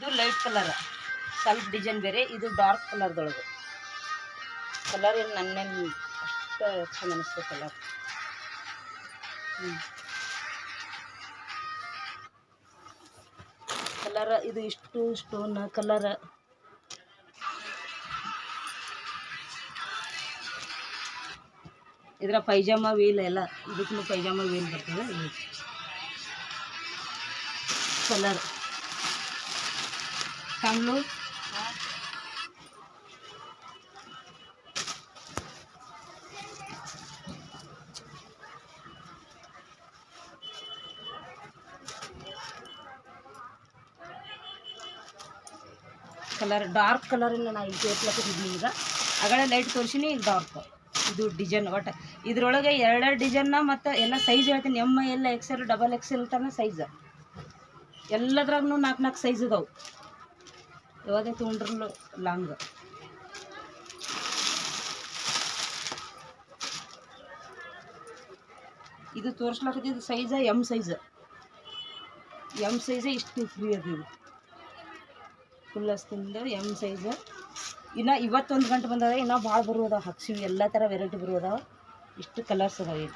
ಇದು light colour, ಸ್ವಲ್ಪ design ಬೇರೆ. ಇದು ಡಾರ್ಕ್ ಕಲರ್ದೊಳಗೆ. ಕಲರ್ ಏನು ನನ್ನೇನು ಅಷ್ಟು ಚಂದ ಅನಿಸ್ತು ಕಲರ್. ಕಲರ್ ಇದು ಇಷ್ಟು ಸ್ಟೋನ್ ಕಲರ್. ಇದರ ಪೈಜಾಮ ವೀಲ್ ಎಲ್ಲ, ಇದಕ್ಕೂ ಪೈಜಾಮ ವೀಲ್ ಬರ್ತದೆ. ಕಲರ್ ಕಮ್ಲು ಕಲರ್ ಡಾರ್ಕ್ ಕಲರ್ ನಾನು ಇಲ್ಲಿ ತೋರ್ಸ್ಲತ್ತಿದ್ದೀನಿ. ಈಗ ಆಗಲೇ ಲೈಟ್ ತೋರಿಸಿನಿ, ಈಗ ಡಾರ್ಕ್. ಇದು ಡಿಸೈನ್ ಒಟ್ಟು ಇದ್ರೊಳಗೆ ಎರಡೆರಡು ಡಿಸೈನ್ನ ಮತ್ತು ಎಲ್ಲ ಸೈಜ್ ಹೇಳ್ತೀನಿ. ಎಮ್ ಎಲ್ XL XXL ತನಕ ಸೈಜ್. ಎಲ್ಲದ್ರಾಗೂ 4 ಸೈಜ್ ಇದಾವೆ. ಯಾವುದೇ ತೊಗೊಂಡ್ರಲ್ಲೂ ಲಾಂಗ್. ಇದು ತೋರಿಸ್ಲತ್ತಿದ್ದು ಸೈಜ್ ಎಮ್ ಸೈಜ್. ಇಷ್ಟು ಫ್ರೀ ಅದು. ಇದು ಫುಲ್ ಅಷ್ಟಿಂದ ಎಮ್ ಸೈಜ್. ಇನ್ನು ಇವತ್ತೊಂದು ಗಂಟೆ ಬಂದದ, ಇನ್ನೂ ಭಾಳ ಬರುವುದಾವ. ಹಾಕ್ಸಿವಿ ಎಲ್ಲ ಥರ ವೆರೈಟಿ ಬರುವುದಾವ. ಇಷ್ಟು ಕಲರ್ಸ್ ಅದಾವೆ.